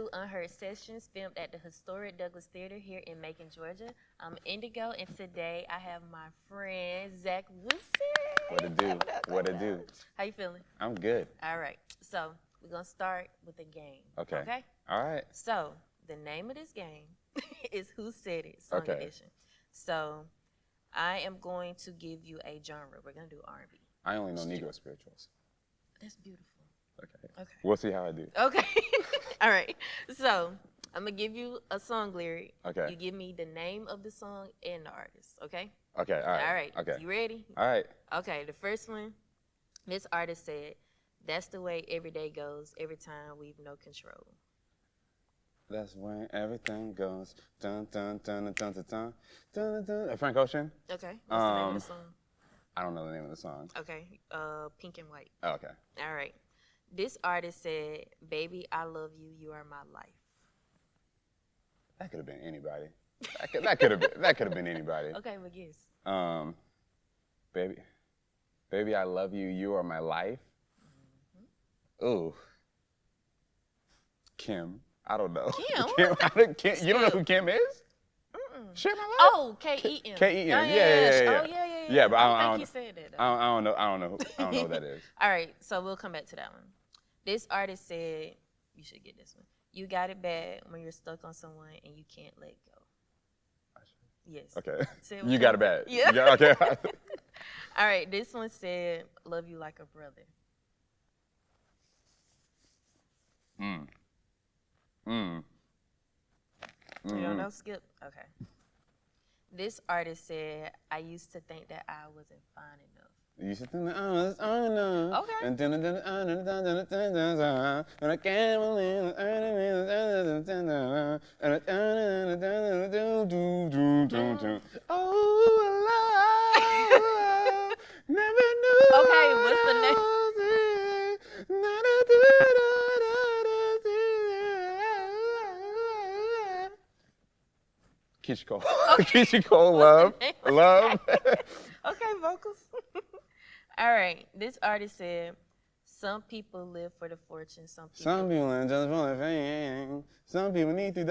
to Unheard Sessions, filmed at the historic Douglas Theater here in Macon, Georgia. I'm Indigo, and today I have my friend, Zach Wilson. What it do? What it do? How you feeling? I'm good. All right. So we're going to start with a game. Okay. Okay? All right. So the name of this game is Who Said It, Song Edition. So I am going to give you a genre. We're going to do R&B. I only know Negro spirituals. That's beautiful. Okay. We'll see how I do. Okay. All right. So I'm going to give you a song lyric. Okay. You give me the name of the song and the artist. Okay? Okay. All right. All right. Okay. You ready? All right. Okay. The first one, this artist said, "That's the way every day goes, every time we've no control." That's when everything goes. Dun dun dun dun dun dun dun dun. Frank Ocean? Okay. What's the name of the song? I don't know the name of the song. Okay. Pink and White. Oh, okay. All right. This artist said, "Baby, I love you. You are my life." That could have been anybody. That could have been anybody. Okay, but guess. Baby, I love you. You are my life. Mm-hmm. Ooh. Kim. I don't know. Kim? You don't know who Kim is? Mm-mm. Share my life? Oh, K-E-M. K-E-M. Oh, Yeah. Oh, yeah. Yeah, but I think don't you said that. I don't know who that is. All right, so we'll come back to that one. This artist said, you should get this one. "You got it bad when you're stuck on someone and you can't let go." Yes. Okay. You got it bad. Yeah. Okay. All right, this one said, "Love you like a brother." You don't know, Skip? Okay. This artist said, "I used to think that I wasn't fine enough." You should think that I was enough. Okay. And I can't believe oh, never knew. Okay, what's the name? Keisha Cole. Keisha Cole, love. Love. Okay, vocals. All right, this artist said, "Some people live for the fortune, some people are just for the fame. Some people need to.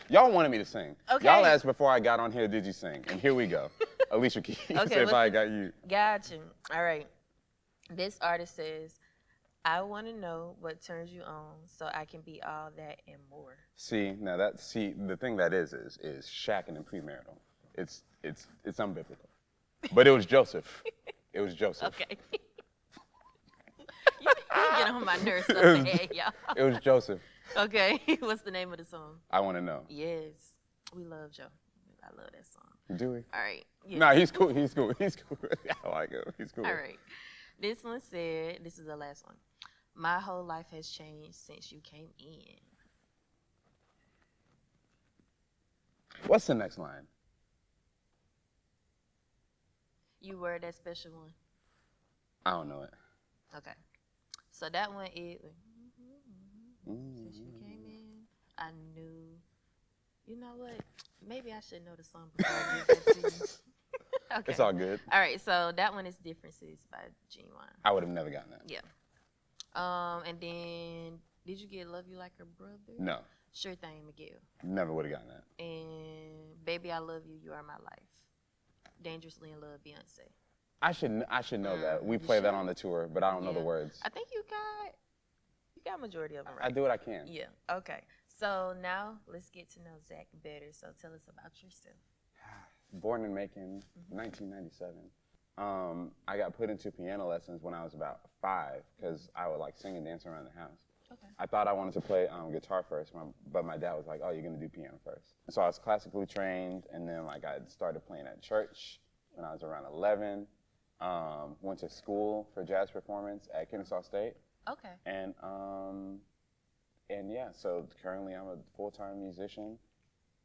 Y'all wanted me to sing. Okay. Y'all asked before I got on here, did you sing? And here we go. Alicia Keys, Okay, If I Got You. Got you. All right. This artist says, "I want to know what turns you on so I can be all that and more." See, now the thing that is shacking and premarital. It's unbiblical. But it was Joseph. It was Joseph. Okay. you get on my nerves so bad, y'all. It was Joseph. Okay. What's the name of the song? I Want to Know. Yes. We love Joe. I love that song. Do we? All right. Yeah. Nah, he's cool. He's cool. I like him. He's cool. All right. This one said, this is the last one. "My whole life has changed since you came in." What's the next line? "You were that special one." I don't know it. Okay. So that one is, since you came in, I knew, you know what? Maybe I should know the song before I give that to you. Okay. It's all good. All right, so that one is "Differences" by Genuine. I would have never gotten that. Yeah. And then, did you get "Love You Like a Brother"? No. Sure Thing, Miguel. Never would have gotten that. And "Baby, I Love You, You Are My Life." Dangerously in Love, Beyonce. I should know that. We play that on the tour, but I don't know the words. I think you got majority of them right. I do what I can. Yeah. Okay. So now let's get to know Zach better. So tell us about yourself. Born in Macon, 1997. I got put into piano lessons when I was about 5 because I would like sing and dance around the house. Okay. I thought I wanted to play guitar first, but my dad was like, "Oh, you're gonna do piano first." So I was classically trained, and then like I started playing at church when I was around 11. Went to school for jazz performance at Kennesaw State. Okay. And yeah, so currently I'm a full-time musician,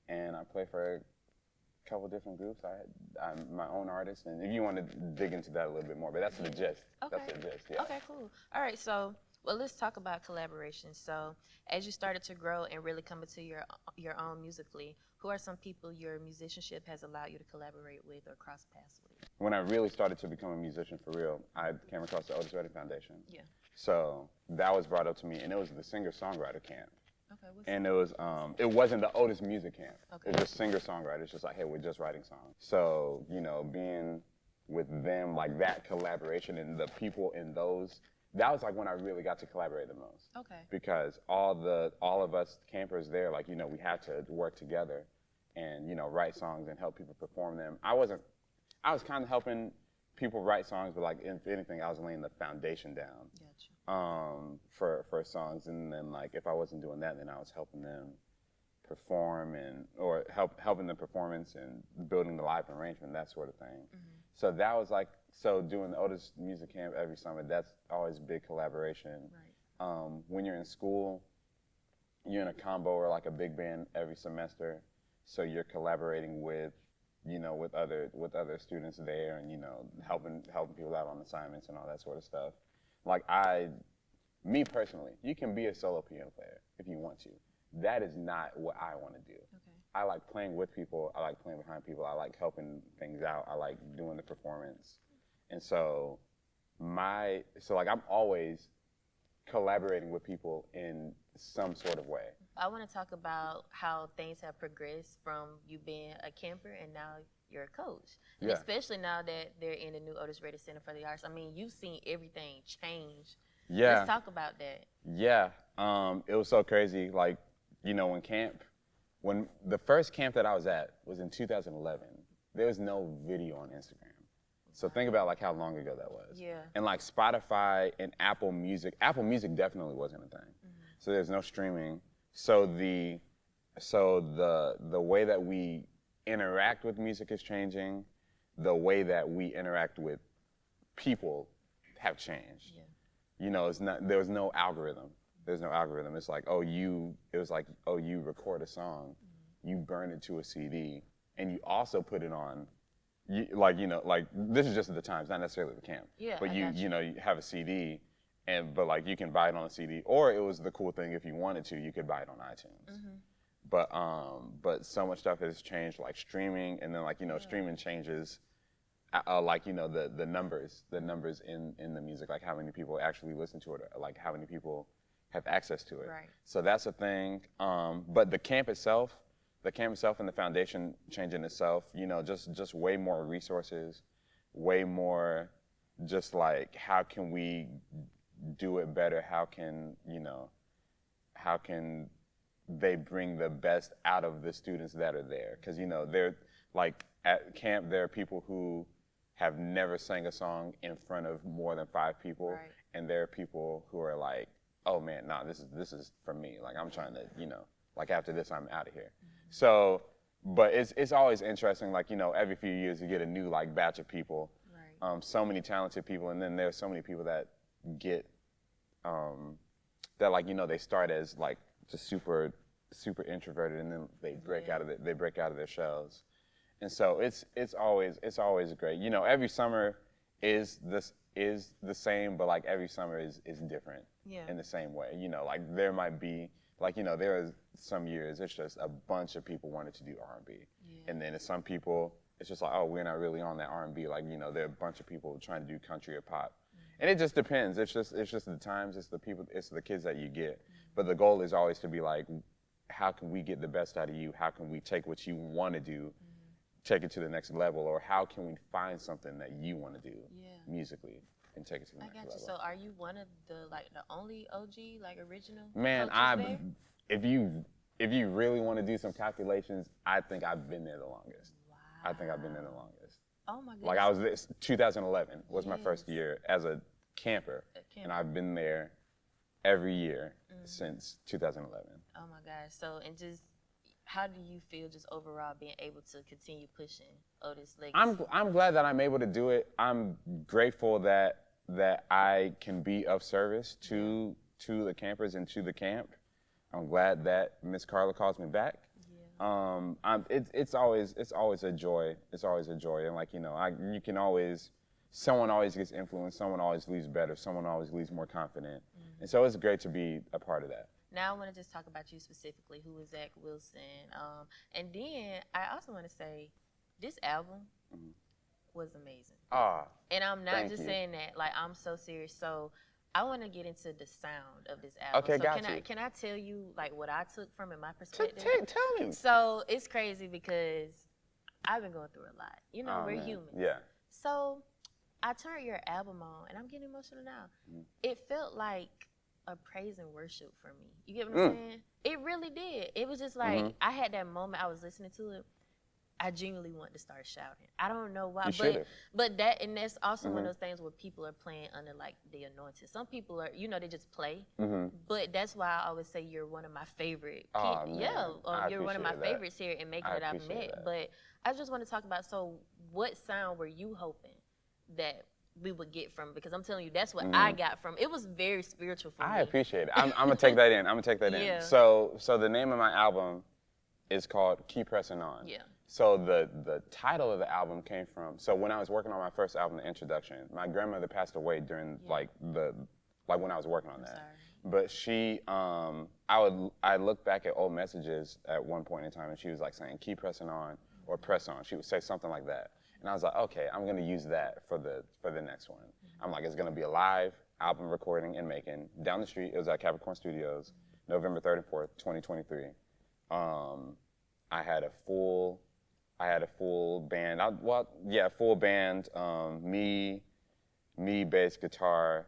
and I play for a couple different groups. I'm my own artist, and if you want to dig into that a little bit more, but that's the gist. Okay. That's the gist. Yeah. Okay, cool. All right, so let's talk about collaboration. So as you started to grow and really come into your own musically, who are some people your musicianship has allowed you to collaborate with or cross paths with? When I really started to become a musician for real, I came across the Otis Redding Foundation. Yeah. So that was brought up to me, and it was the singer-songwriter camp. Okay, what's And it wasn't the Otis music camp. Okay. It was just singer-songwriters, just like, hey, we're just writing songs. So, you know, being with them, like that collaboration and the people in those, that was like when I really got to collaborate the most. Okay. Because all of us campers there, like, you know, we had to work together and, you know, write songs and help people perform them. I was kind of helping people write songs, but like, if anything, I was laying the foundation down. Gotcha. For songs, and then like if I wasn't doing that, then I was helping them perform or helping the performance and building the live arrangement, that sort of thing. Mm-hmm. So that was like, so doing the Otis Music Camp every summer, that's always big collaboration. Right. When you're in school, you're in a combo or like a big band every semester, so you're collaborating with, you know, with other students there, and, you know, helping people out on assignments and all that sort of stuff. Like me personally, you can be a solo piano player if you want to. That is not what I want to do. Okay. I like playing with people. I like playing behind people. I like helping things out. I like doing the performance. And so like I'm always collaborating with people in some sort of way. I want to talk about how things have progressed from you being a camper and now you're a coach. And Yeah. especially now that they're in the new Otis Redding Center for the Arts. I mean, you've seen everything change. Yeah. Let's talk about that. Yeah. It was so crazy. Like, you know, when the first camp that I was at was in 2011, there was no video on Instagram. So think about like how long ago that was. Yeah. And like Spotify and Apple Music definitely wasn't a thing. Mm-hmm. So there's no streaming. So the way that we interact with music is changing. The way that we interact with people have changed. Yeah. You know, there was no algorithm. There's no algorithm. It's like, you record a song, mm-hmm. you burn it to a CD, and you also put it on, this is just at the time, it's not necessarily the camp. Yeah, but you know, you have a CD, but like you can buy it on a CD, or it was the cool thing, if you wanted to, you could buy it on iTunes. Mm-hmm. But so much stuff has changed, like streaming, and then like, you know, streaming changes, like, you know, the numbers in the music, like how many people actually listen to it, or like how many people have access to it. Right. So that's a thing. But the camp itself and the foundation changing itself, you know, just way more resources, way more just like, how can we do it better? How can they bring the best out of the students that are there? Because, you know, they're like, at camp, there are people who have never sang a song in front of more than 5 people. Right. And there are people who are like, oh man, nah, this is for me. Like, I'm trying to, you know, like after this, I'm out of here. Mm-hmm. So, but it's always interesting, like, you know, every few years you get a new like batch of people. Right. So many talented people, and then there's so many people that get, that like, you know, they start as like just super introverted, and then they break out of their shells. And so it's always great. You know, every summer is the same, but like every summer is different. Yeah. In the same way. You know, like there might be, like, you know, there are some years it's just a bunch of people wanted to do R&B. Yeah. And then some people, it's just like, oh, we're not really on that R&B. Like, you know, there are a bunch of people trying to do country or pop. Mm-hmm. And it just depends. It's just the times, it's the people, it's the kids that you get. Mm-hmm. But the goal is always to be like, how can we get the best out of you? How can we take what you want to do, take it to the next level? Or how can we find something that you want to do musically and take it to the next level? I got you. So are you one of the only OG, like original Man, coaches there? if you really want to do some calculations, I think I've been there the longest. Wow. I think I've been there the longest. Oh my goodness. Like I was 2011 was my first year as a camper. And I've been there every year since 2011. Oh my gosh. So, and just, how do you feel just overall being able to continue pushing Otis legacy? I'm glad that I'm able to do it. I'm grateful that I can be of service to the campers and to the camp. I'm glad that Miss Carla calls me back. Yeah. It's always a joy. It's always a joy, and like, you know, someone always gets influenced. Someone always leaves better. Someone always leaves more confident. And so it's great to be a part of that. Now I want to just talk about you specifically, who is Zach Wilson. And then I also want to say, this album was amazing. And I'm not just saying that, like, I'm so serious. So I want to get into the sound of this album. Okay, so got you. Can I tell you like what I took from it, my perspective? Tell me. So it's crazy because I've been going through a lot. You know, Oh, we're man. humans. Yeah. So I turned your album on, and I'm getting emotional now. It felt like a praise and worship for me. You get what I'm saying? It really did. It was just like I had that moment. I was listening to it. I genuinely wanted to start shouting. I don't know why, but that's also one of those things where people are playing under like the anointing. Some people are, they just play. But that's why I always say you're one of my favorite. You're one of my favorites here in Making It I've Met. But I just want to talk about, so what sound were you hoping that we would get from? Because I'm telling you, that's what I got from it. Was very spiritual for me. I appreciate it. I'm gonna take that in. Yeah. So the name of my album is called Keep Pressing On. Yeah. So the title of the album came from, so when I was working on my first album, The Introduction, my grandmother passed away during when I was working on that. Sorry. But she, I looked back at old messages at one point in time, and she was like saying, keep pressing on or press on. She would say something like that. And I was like, okay, I'm gonna use that for the next one. I'm like, it's gonna be a live album recording and making. Down the street, it was at Capricorn Studios, November 3rd and 4th, 2023. I had a full band. Full band. Me, bass, guitar,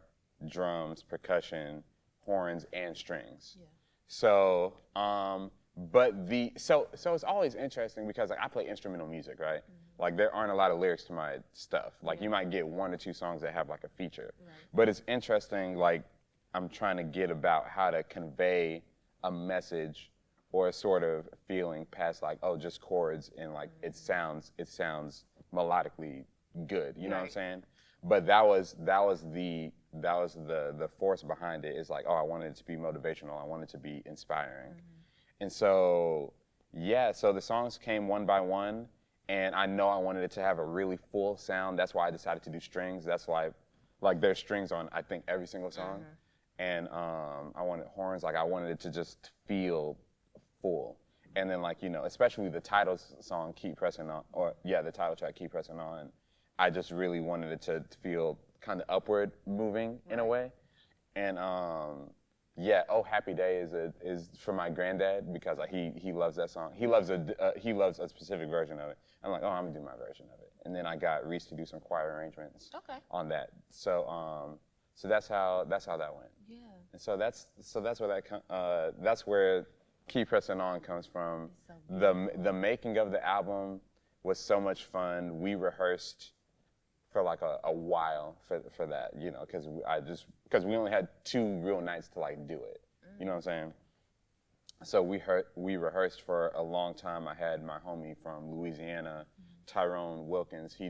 drums, percussion, horns, and strings. Yeah. So, so it's always interesting because like I play instrumental music, right? Like there aren't a lot of lyrics to my stuff. Like you might get 1 or 2 songs that have like a feature. Right. But it's interesting. Like I'm trying to get about how to convey a message or a sort of feeling past like, oh, just chords and like it sounds melodically good. You know what I'm saying? But that was the force behind it. Is like, oh, I wanted it to be motivational. I wanted it to be inspiring. And so so the songs came one by one, and I know I wanted it to have a really full sound. That's why I decided to do strings. That's why like there's strings on I think every single song. And I wanted horns. Like I wanted it to just feel full. And then like, especially the title song, Keep Pressing On, the title track, Keep Pressing On, I just really wanted it to feel kind of upward moving in a way. And Oh Happy Day is for my granddad because like he loves that song. He loves a specific version of it. I'm like, oh, I'm gonna do my version of it. And then I got Reese to do some choir arrangements on that. So that's how that went. Yeah. And so that's where Keep Pressing On comes from. The making of the album was so much fun. We rehearsed for like a while for that, because we only had 2 real nights to like do it. You know what I'm saying? So we rehearsed for a long time. I had my homie from Louisiana, Tyrone Wilkins. He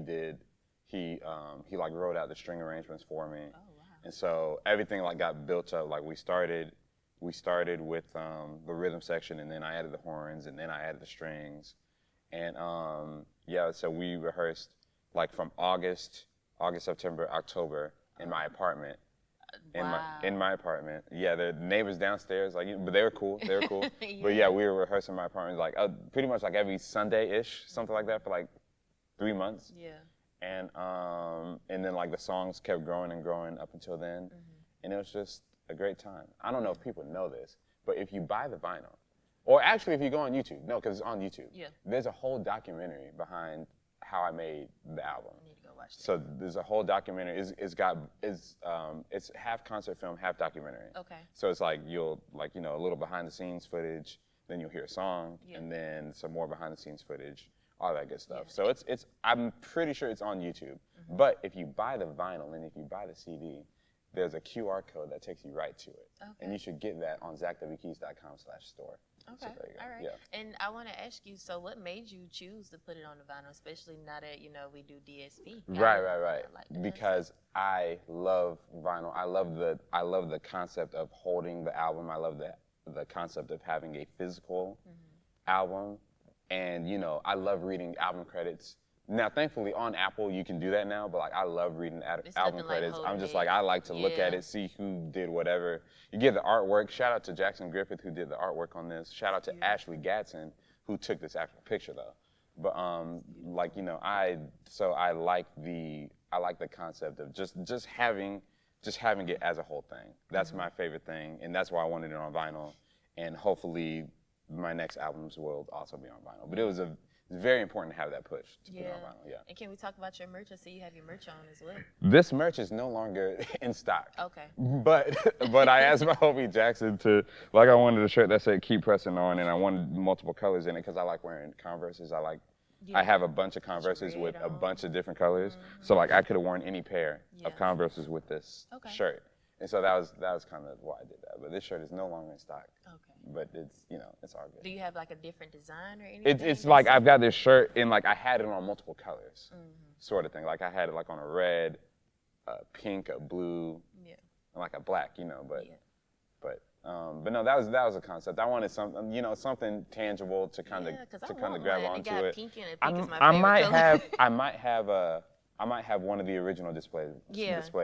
like wrote out the string arrangements for me. Oh, wow. And so everything like got built up. Like we started with the rhythm section, and then I added the horns, and then I added the strings. And so we rehearsed like from August, September, October in my apartment. In my apartment. Yeah, the neighbors downstairs, but they were cool. But we were rehearsing in my apartment like pretty much like every Sunday-ish, something like that for like 3 months. Yeah. And then like the songs kept growing and growing up until then. And it was just a great time. I don't know if people know this, but if you buy the vinyl, or actually if you go on YouTube, because it's on YouTube, there's a whole documentary behind how I made the album. I need to go watch that. So there's a whole documentary. It's half concert film, half documentary. Okay. So it's like you'll a little behind the scenes footage, then you'll hear a song, and then some more behind the scenes footage, all that good stuff. So it's I'm pretty sure it's on YouTube. But if you buy the vinyl and if you buy the CD, there's a QR code that takes you right to it. Okay. And you should get that on zackwkeys.com/store. Okay, so all right. Yeah. And I want to ask you, so what made you choose to put it on the vinyl, especially now that, we do DSP? Right. Because I love vinyl. I love the concept of holding the album. I love the concept of having a physical album. And, I love reading album credits. Now, thankfully, on Apple, you can do that now, but, I love reading album credits. I'm just I like to look at it, see who did whatever. You get the artwork. Shout out to Jackson Griffith, who did the artwork on this. Shout out to Ashley Gatson, who took this actual picture, though. But, I like the concept of just having just having it as a whole thing. That's my favorite thing, and that's why I wanted it on vinyl. And hopefully, my next albums will also be on vinyl. But it's very important to have that push to put it on vinyl. Yeah. And can we talk about your merch? I see you have your merch on as well. This merch is no longer in stock. Okay. But I asked my homie Jackson to, like, I wanted a shirt that said "Keep Pressing On," and I wanted multiple colors in it because I like wearing Converses. I have a bunch of Converses with a bunch of different colors. So like I could have worn any pair of Converses with this shirt. And so that was kind of why I did that. But this shirt is no longer in stock. Okay. But it's, it's all good. Do you have like a different design or anything? It's like I've got this shirt and like I had it on multiple colors, sort of thing. Like I had it like on a red, a pink, a blue, and like a black, but no, that was a concept. I wanted something, something tangible to kind of grab onto it. Pink in it. Pink is my favorite color. I might have one of the original display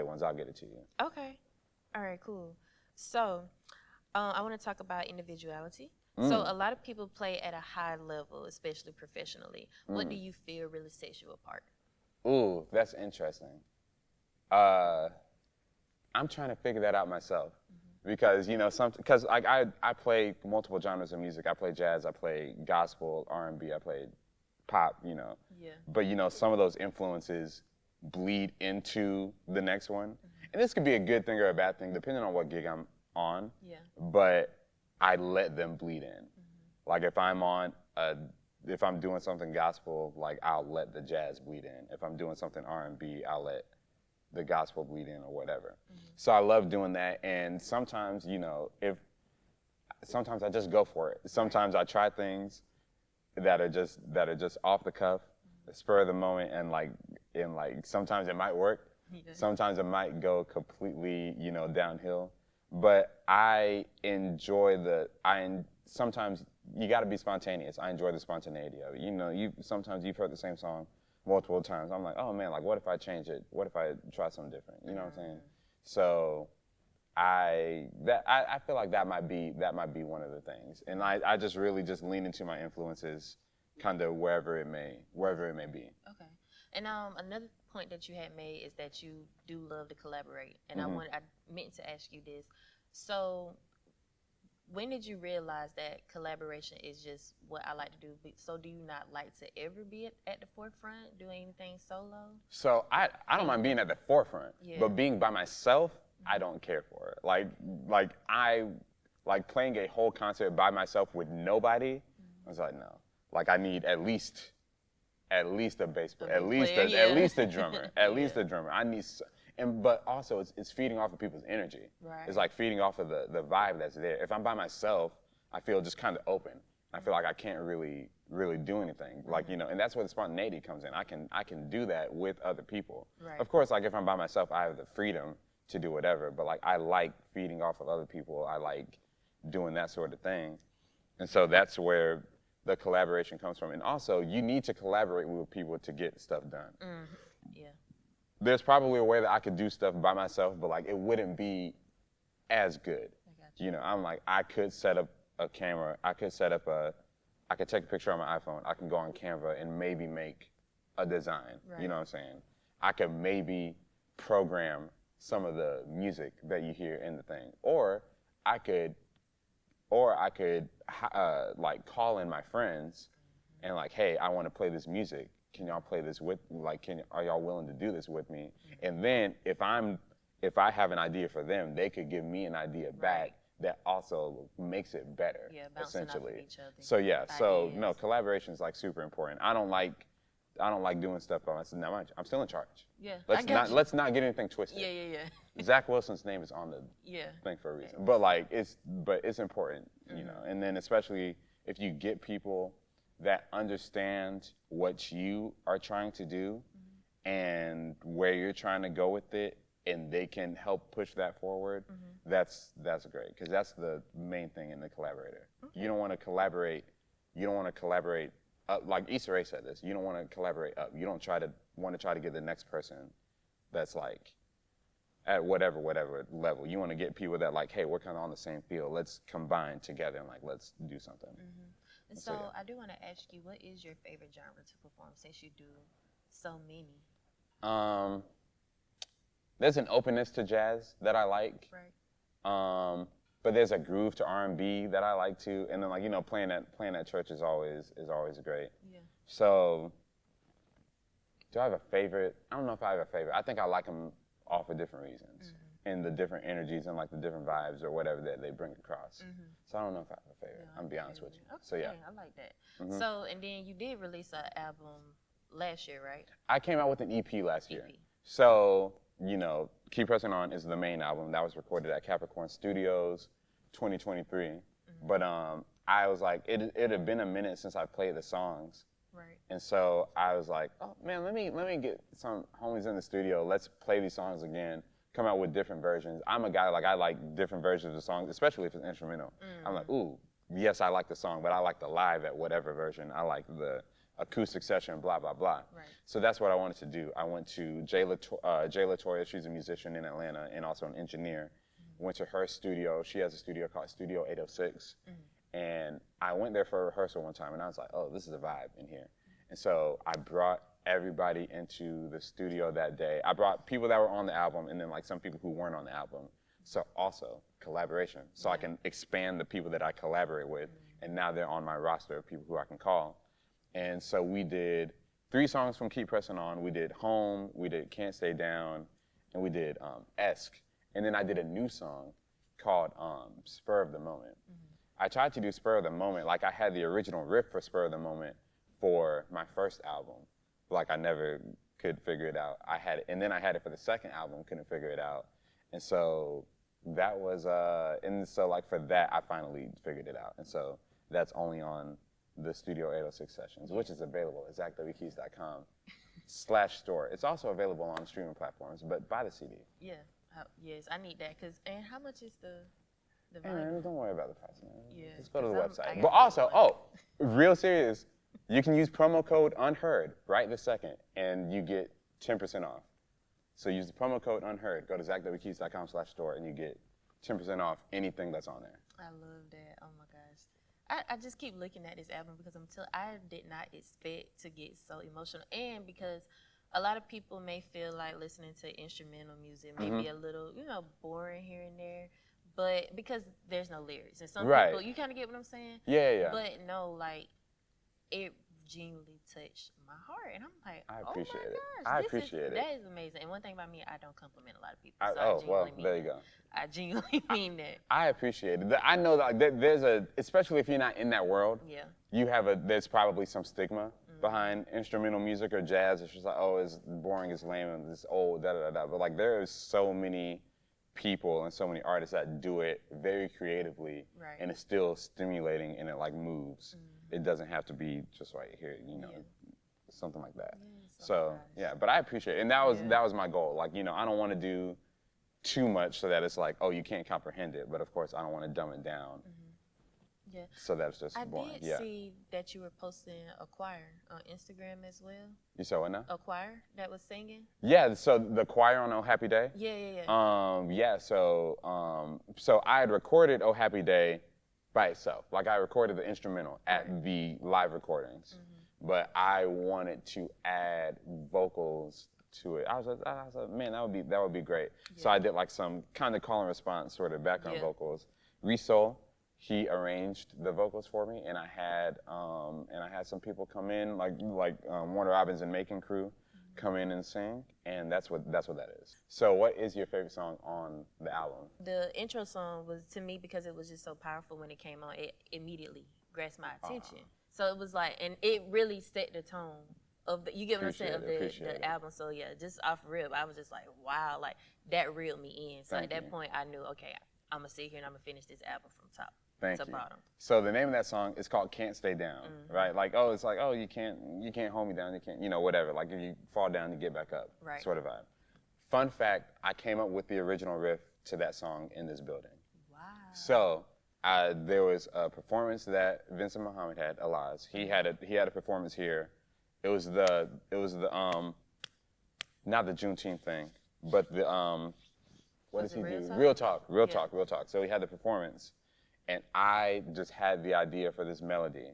ones. I'll get it to you. Okay. All right, cool. So, I want to talk about individuality. So, a lot of people play at a high level, especially professionally. What do you feel really sets you apart? Ooh, that's interesting. I'm trying to figure that out myself. Because I play multiple genres of music. I play jazz, I play gospel, R&B, I play pop. Yeah. But some of those influences bleed into the next one, and this could be a good thing or a bad thing depending on what gig I'm on. Yeah. But I let them bleed in. Like if I'm doing something gospel, like I'll let the jazz bleed in. If I'm doing something R&B, I'll let the gospel bleed in or whatever. So I love doing that, and sometimes, sometimes I just go for it. Sometimes I try things that are just off the cuff, the spur of the moment, and sometimes it might work. Sometimes it might go completely, downhill. But I enjoy sometimes you got to be spontaneous. I enjoy the spontaneity of it. Sometimes you've heard the same song multiple times. I'm like, oh man, like what if I change it? What if I try something different? You know what I'm saying? So I feel like that might be one of the things. And I just really just lean into my influences kind of wherever it may be. Okay. And another point that you had made is that you do love to collaborate. And I meant to ask you this. So when did you realize that collaboration is just what I like to do? So do you not like to ever be at the forefront, doing anything solo? So I don't mind being at the forefront, but being by myself, I don't care for it. Like playing a whole concert by myself with nobody, I was like, no. Like I need at least a bass player, at least a drummer, least a drummer. I need. But also, it's feeding off of people's energy. Right. It's like feeding off of the vibe that's there. If I'm by myself, I feel just kind of open. I feel like I can't really do anything. Like and that's where the spontaneity comes in. I can do that with other people. Right. Of course, like if I'm by myself, I have the freedom to do whatever. But like I like feeding off of other people. I like doing that sort of thing, and so that's where the collaboration comes from. And also, you need to collaborate with people to get stuff done. Yeah. There's probably a way that I could do stuff by myself, but like it wouldn't be as good. I got you. I'm like, I could set up a camera. I could take a picture on my iPhone. I can go on Canva and maybe make a design. Right. You know what I'm saying? I could maybe program some of the music that you hear in the thing, or I could like call in my friends and like, hey, I want to play this music. Can y'all play this with? Like, are y'all willing to do this with me? And then if I have an idea for them, they could give me an idea back that also makes it better. Yeah, bouncing essentially. off of each other. So yeah, so ideas. no, collaboration is like super important. I don't like doing stuff by myself. Now, I'm still in charge. Yeah, Let's not get anything twisted. Yeah. Zach Wilson's name is on the thing for a reason. But like it's important, And then especially if you get people that understand what you are trying to do and where you're trying to go with it, and they can help push that forward, that's great, because that's the main thing in the collaborator. Okay. You don't want to collaborate up, like Issa Rae said this, you don't want to collaborate up. You don't want to try to get the next person that's like at whatever level. You want to get people that like, hey, we're kind of on the same field. Let's combine together and like, let's do something. And so I do want to ask you, what is your favorite genre to perform since you do so many? there's an openness to jazz that I like. Right. But there's a groove to R&B that I like too. And then like, you know, playing at church is always great. Yeah. So do I have a favorite? I don't know if I have a favorite. I think I like them all for different reasons and the different energies and like the different vibes or whatever that they bring across. So I don't know if I have a favorite. I'm be honest with you. Okay, So yeah. I like that. So, and then you did release an album last year, right? I came out with an EP last year. EP. So, you know, Keep Pressing On is the main album. That was recorded at Capricorn Studios 2023. But I was like, it had been a minute since I played the songs. Right. And so I was like, oh man, let me get some homies in the studio. Let's play these songs again. Come out with different versions. I'm a guy, like I like different versions of the songs, especially if it's instrumental. I'm like, ooh, yes, I like the song, but I like the live at whatever version. I like the acoustic session, blah, blah, blah. Right. So that's what I wanted to do. I went to Jay Latoya, she's a musician in Atlanta and also an engineer. Went to her studio. She has a studio called Studio 806. And I went there for a rehearsal one time and I was like, oh, this is a vibe in here. And so I brought everybody into the studio that day. I brought people that were on the album and then like some people who weren't on the album. So also collaboration. So I can expand the people that I collaborate with and now they're on my roster of people who I can call. And so we did 3 songs from Keep Pressing On. We did Home, we did Can't Stay Down, and we did Esque. And then I did a new song called Spur of the Moment. I tried to do Spur of the Moment, like I had the original riff for Spur of the Moment for my first album. Like I never could figure it out. I had it, and then I had it for the second album, couldn't figure it out. And so that was, and so like for that, I finally figured it out. And so that's only on the Studio 806 sessions, which is available at ZachWkeys.com/store. It's also available on streaming platforms, but buy the CD. Yeah. Yes, I need that. And how much is the Hey vinyl? man, don't worry about the price, man. Yeah, Just go to the 'cause I website. gotta But also, get one. real serious, you can use promo code Unheard right this second, and you get 10% off. So use the promo code Unheard. Go to ZachWkeys.com/store, and you get 10% off anything that's on there. I love that. Oh my gosh. I just keep looking at this album because I did not expect to get so emotional, and because a lot of people may feel like listening to instrumental music may be a little, boring here and there, but because there's no lyrics, and some people, you kind of get what I'm saying? Yeah. But no, like, it genuinely touched my heart, and I'm like, I appreciate it. gosh, I appreciate it. That is amazing. And one thing about me, I don't compliment a lot of people. So There you go. I genuinely mean that. I appreciate it. I know that there's especially if you're not in that world, there's probably some stigma behind instrumental music or jazz. It's just like, oh, it's boring, it's lame, and it's old, da-da-da-da. But like there is so many people and so many artists that do it very creatively, and it's still stimulating and it like moves. It doesn't have to be just right here, something like that. So yeah, but I appreciate it. And that was my goal. Like, I don't want to do too much so that it's like, oh, you can't comprehend it. But of course, I don't want to dumb it down. Yeah. So that's just boring. I did see that you were posting a choir on Instagram as well. You saw what now? A choir that was singing? Yeah, so the choir on Oh Happy Day? Yeah. So I had recorded Oh Happy Day by itself. Like I recorded the instrumental at the live recordings. But I wanted to add vocals to it. I was like, man, that would be great. Yeah. So I did like some kind of call and response sort of background vocals. Risol, he arranged the vocals for me, and I had some people come in like Warner Robbins and Macon crew come in and sing, and that's what that is. So what is your favorite song on the album? The intro song was, to me, because it was just so powerful when it came on, it immediately grasped my attention. So it was like, and it really set the tone of the, you get what I'm saying, of the album. So yeah, just off rip, I was just like, wow, like that reeled me in. So at that point, I knew, okay, I'm gonna sit here and I'm gonna finish this album from top to bottom. So the name of that song is called Can't Stay Down, right? Like, oh, it's like, oh, you can't hold me down, you can't, whatever. Like if you fall down, you get back up, sort of vibe. Fun fact, I came up with the original riff to that song in this building. Wow. So there was a performance that Vincent Muhammad had, Alaz. He had a performance here. It was the not the Juneteenth thing, but the what does he do? Real Talk. So he had the performance, and I just had the idea for this melody,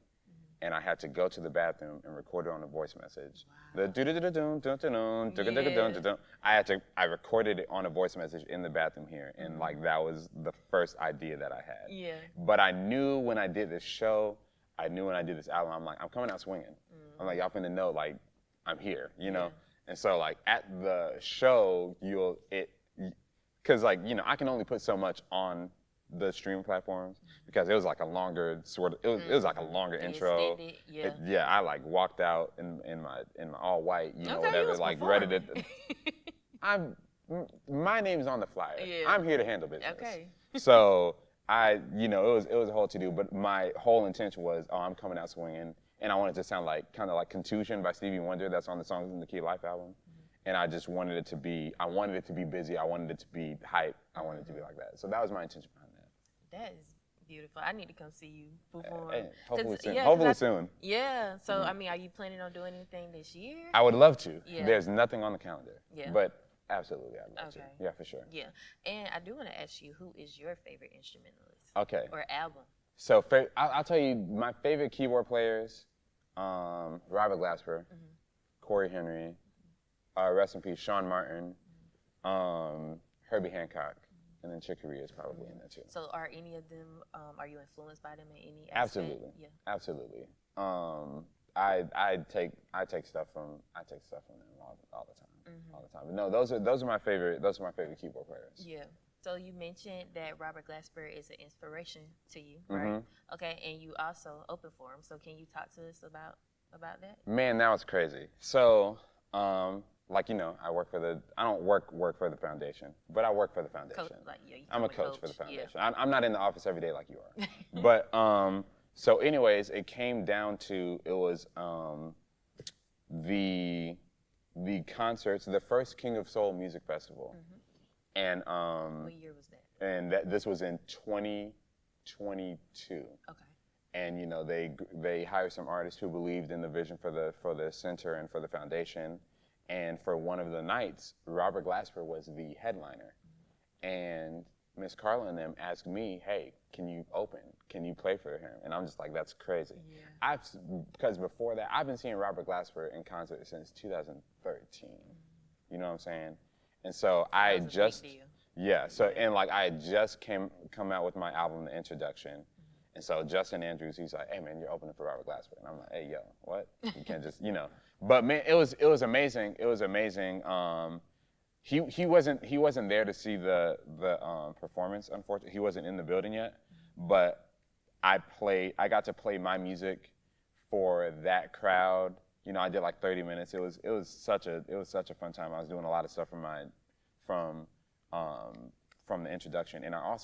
and I had to go to the bathroom and record it on a voice message. Wow. The do-do-do-do-dun-dun-dun, I recorded it on a voice message in the bathroom here, and like that was the first idea that I had. Yeah. But I knew when I did this show, I knew when I did this album, I'm like, I'm coming out swinging. I'm like, y'all finna know, like, I'm here, you know? And so like at the show, cause like, you know, I can only put so much on the streaming platforms because it was like a longer it was like a longer intro. Extended, I like walked out in my all white, you know, whatever, like ready to. My name's on the flyer. Yeah. I'm here to handle business. Okay. So you know, it was a whole to do, but my whole intention was, I'm coming out swinging, and I wanted to sound like kind of like Contusion by Stevie Wonder. That's on the Songs in the Key of Life album. And I just wanted it to be, I wanted it to be busy. I wanted it to be hype. I wanted it to be like that. So that was my intention behind that. That is beautiful. I need to come see you perform. Hopefully soon. Soon. Yeah. So, I mean, are you planning on doing anything this year? I would love to. Yeah. There's nothing on the calendar. Yeah. But absolutely, I'd love to. Yeah, for sure. Yeah. And I do want to ask you, who is your favorite instrumentalist? Okay. Or album? So I'll tell you my favorite keyboard players, Robert Glasper, Corey Henry, rest in peace, Sean Martin, Herbie Hancock, and then Chick Corea is probably in there too. So are any of them, are you influenced by them in any aspect? Absolutely. Yeah. Absolutely. I take stuff from them all the time. All the time. But no, those are my favorite keyboard players. Yeah. So you mentioned that Robert Glasper is an inspiration to you, right? Okay, and you also open for him. So can you talk to us about that? Man, that was crazy. So, like, you know, I don't work for the foundation, but I work for the foundation. I'm a coach for the foundation. Yeah. I'm not in the office every day like you are. But, so anyways, it came down to, it was the concerts, the first King of Soul Music Festival. And what year was that? And this was in 2022. Okay. And you know, they hired some artists who believed in the vision for the center and for the foundation. And for one of the nights, Robert Glasper was the headliner. And Miss Carla and them asked me, hey, can you open? Can you play for him? And I'm just like, that's crazy. Yeah. Because before that, I've been seeing Robert Glasper in concert since 2013. You know what I'm saying? And so I just, and like I had just come out with my album, The Introduction. And so Justin Andrews, he's like, hey man, you're opening for Robert Glasper. And I'm like, hey yo, what? You can't just, you know. But man, it was amazing. It was amazing. He wasn't there to see the performance, unfortunately. He wasn't in the building yet. But I got to play my music for that crowd. You know, I did like 30 minutes. It was such a fun time. I was doing a lot of stuff from the introduction, and I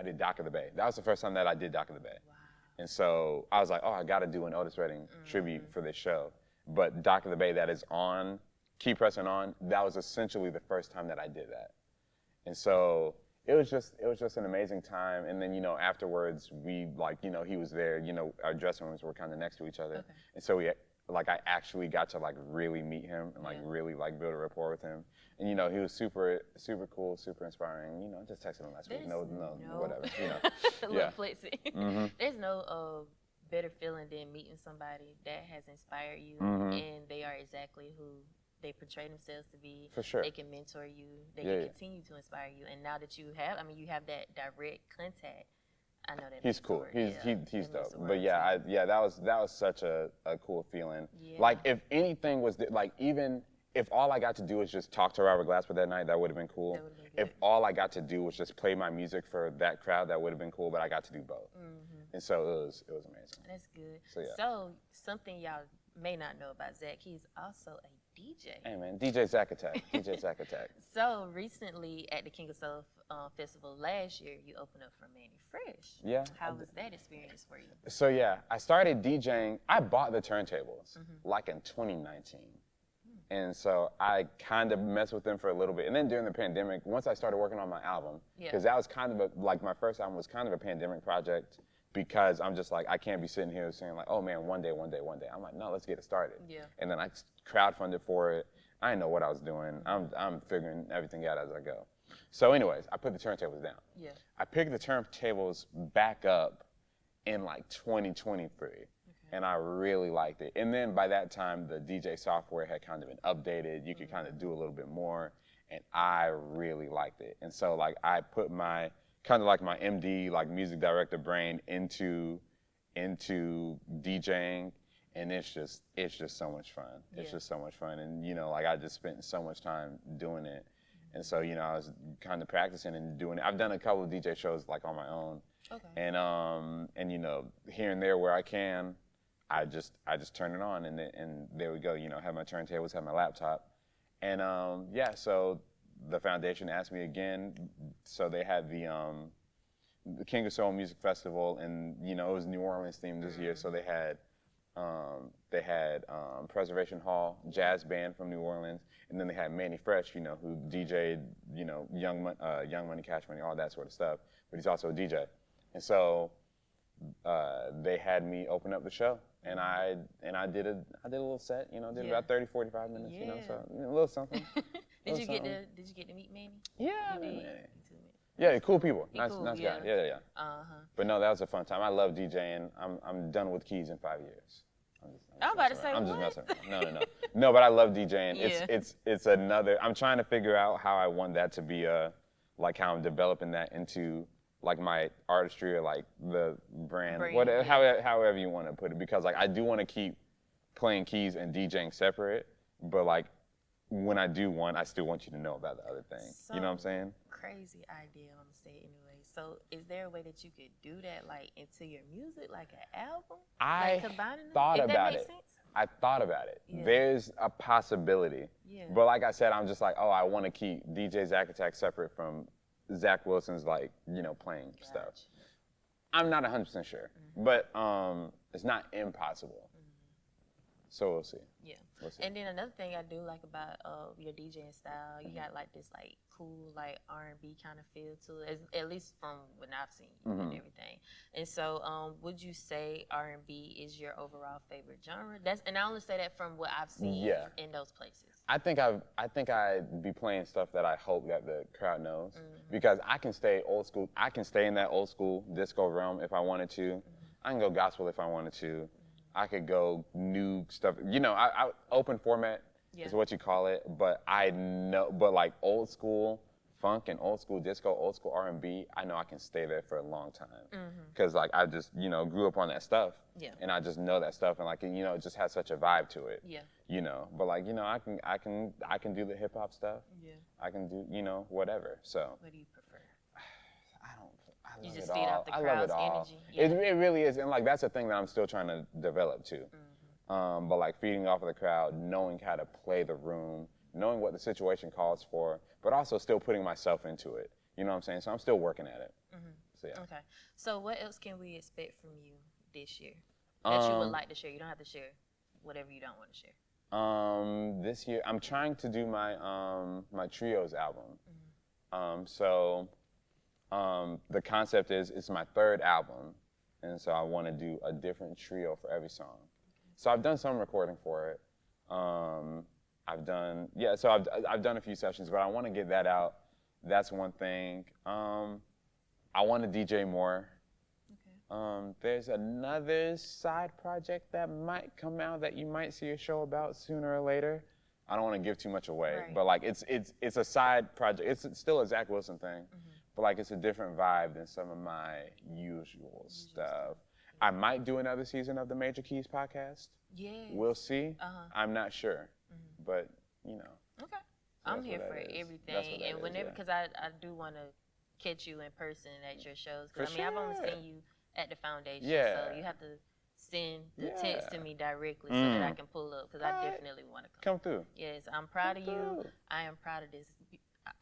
did Dock of the Bay. That was the first time that I did Dock of the Bay. Wow. And so I was like, I got to do an Otis Redding tribute for this show. But Dock of the Bay, that is on Key Pressing On. That was essentially the first time that I did that, and so it was just an amazing time. And then, you know, afterwards we, like, you know, he was there. You know, our dressing rooms were kind of next to each other, and so I actually got to like really meet him and like really like build a rapport with him. And you know, he was super cool, super inspiring. You know, I just texted him last week. No, whatever. You know, There's no better feeling than meeting somebody that has inspired you, and they are exactly who they portray themselves to be. For sure. They can mentor you. They can continue to inspire you. And now that you have that direct contact. I know that he's cool. He's dope. But that was such a cool feeling. Yeah. Like if anything was like, even if all I got to do was just talk to Robert Glasper that night, that would have been cool. That would've been if all I got to do was just play my music for that crowd, that would have been cool. But I got to do both, and so it was amazing. That's good. So, so something y'all may not know about Zach, he's also a DJ. Hey man, DJ Zach Attack. DJ Zach Attack. So recently at the King of Soul Festival last year, you opened up for Manny Fresh. Yeah. How was that experience for you? So yeah, I started DJing. I bought the turntables like in 2019. And so I kind of messed with them for a little bit. And then during the pandemic, once I started working on my album, because that was kind of like my first album was kind of a pandemic project, because I'm just like, I can't be sitting here saying like, oh man, one day. I'm like, no, let's get it started. Yeah. And then I crowdfunded for it. I didn't know what I was doing. I'm figuring everything out as I go. So anyways, I put the turntables down. Yeah. I picked the turntables back up in like 2023. and I really liked it. And then by that time, the DJ software had kind of been updated. You could kind of do a little bit more, and I really liked it. And so like I put my kind of like my MD, like music director brain into DJing, and it's just so much fun. It's just so much fun, and you know, like I just spent so much time doing it, and so you know, I was kind of practicing and doing it. I've done a couple of DJ shows like on my own, and you know, here and there where I can, I just turn it on, and there we go. You know, have my turntables, have my laptop, and yeah. So the foundation asked me again, so they had the King of Soul Music Festival, and you know, it was New Orleans themed this year, so they had Preservation Hall jazz band from New Orleans, and then they had Manny Fresh, you know, who DJ'd, you know, Young Money, Cash Money, all that sort of stuff, but he's also a DJ, and so they had me open up the show, and I did a little set, you know, did about 30, 45 minutes, you know, so you know, a little something. Did you get to meet Manny? Yeah, yeah, cool people. Nice guy. Yeah. But no, that was a fun time. I love DJing. I'm done with keys in 5 years. I'm about to say, I'm just messing around. No. No, but I love DJing. Yeah. It's another. I'm trying to figure out how I want that to be like how I'm developing that into like my artistry or like the brand whatever, however you want to put it. Because like I do want to keep playing keys and DJing separate, but like when I do one, I still want you to know about the other thing. So, you know what I'm saying? Crazy idea, I'm gonna say it anyway. So is there a way that you could do that like into your music, like an album? I like thought them? about If that it. makes sense? I thought about it. Yeah. There's a possibility. Yeah. But like I said, I'm just like, oh, I want to keep DJ Zach Attack separate from Zach Wilson's like, you know, playing stuff. I'm not 100% sure, but it's not impossible. So we'll see. Yeah. We'll see. And then another thing I do like about your DJing style, you got like this like cool like R&B kind of feel to it, at least from what I've seen and everything. And so, would you say R&B is your overall favorite genre? And I only say that from what I've seen in those places. I think I'd be playing stuff that I hope that the crowd knows, because I can stay old school. I can stay in that old school disco realm if I wanted to. I can go gospel if I wanted to. I could go new stuff. You know, I open format is what you call it. But but like old school funk and old school disco, old school R&B, I know I can stay there for a long time. Because like I just, you know, grew up on that stuff. Yeah. And I just know that stuff, and like, you know, it just has such a vibe to it. Yeah. You know, but like, you know, I can do the hip hop stuff. Yeah. I can do, you know, whatever. So. What do you prefer? I love you just it feed all. off the I love crowd's it all. energy. Yeah. It really is, and like that's a thing that I'm still trying to develop too. But like feeding off of the crowd, knowing how to play the room, knowing what the situation calls for, but also still putting myself into it. You know what I'm saying? So I'm still working at it. So yeah. Okay. So what else can we expect from you this year that you would like to share? You don't have to share whatever you don't want to share. This year I'm trying to do my my trios album. The concept is it's my third album, and so I want to do a different trio for every song. So I've done some recording for it. I've done a few sessions, but I want to get that out. That's one thing. I want to DJ more. Okay. There's another side project that might come out that you might see a show about sooner or later. I don't want to give too much away, but like it's a side project. It's still a Zach Wilson thing. But like it's a different vibe than some of my usual stuff. I might do another season of the Major Keys podcast. Yeah. We'll see. I'm not sure, but you know. Okay. I'm here for everything, and whenever, because I do want to catch you in person at your shows. Because I mean, I've only seen you at the foundation, so you have to send the text to me directly so that I can pull up. Because I definitely want to come through. Yes, I'm proud of you. I am proud of this.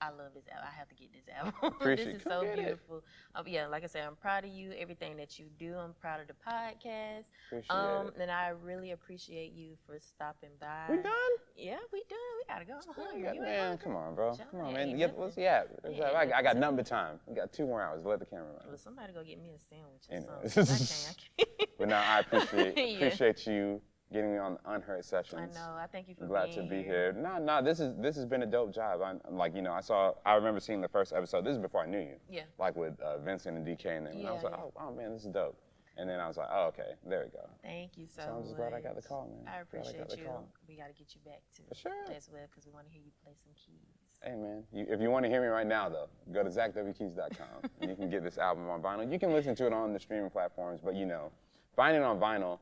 I love this album. I have to get this album. Appreciate This is so beautiful. Yeah, like I said, I'm proud of you, everything that you do. I'm proud of the podcast. Appreciate it. And I really appreciate you for stopping by. We done? Yeah, we done. We gotta go. I'm hungry. Man, come on, bro. Come on, man. I got nothing but time. We got 2 more hours. Let the camera run. Well, somebody go get me a sandwich or something. I can't. But no, I appreciate you getting me on Unheard Sessions. I know. I thank you for glad to be here. No, this has been a dope job. I'm like, you know, I remember seeing the first episode. This is before I knew you. Yeah. Like with Vincent and DK, and then I was like, oh man, this is dope. And then I was like, oh, okay, there we go. Thank you so So I'm much. just glad I got the call, man. I Glad appreciate got the you. call. We got to get you back too. For sure. As well, because we want to hear you play some keys. Hey, man, if you want to hear me right now, though, go to ZachWKeys.com, and you can get this album on vinyl. You can listen to it on the streaming platforms, but, you know, buying it on vinyl,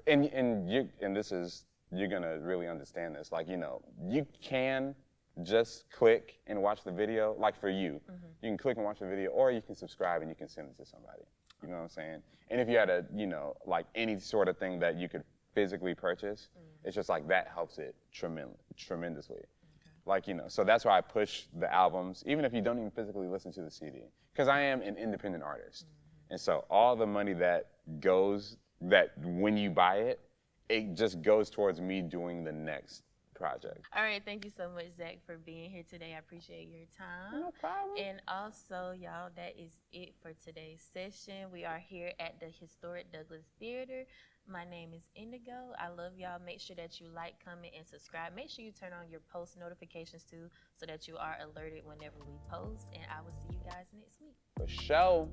and this is, you're going to really understand this. Like, you know, you can just click and watch the video, like for you. You can click and watch the video, or you can subscribe and you can send it to somebody. You know what I'm saying? And if you had a, you know, like any sort of thing that you could physically purchase, it's just like that helps it tremendously. Like, you know, so that's why I push the albums, even if you don't even physically listen to the CD, because I am an independent artist. And so all the money that goes, that when you buy it, it just goes towards me doing the next project. All right, thank you so much, Zach, for being here today. I appreciate your time. No problem. And also, y'all, that is it for today's session. We are here at the historic Douglas Theater. My name is Indigo. I love y'all. Make sure that you like, comment, and subscribe. Make sure you turn on your post notifications too, so that you are alerted whenever we post. And I will see you guys next week. For sure.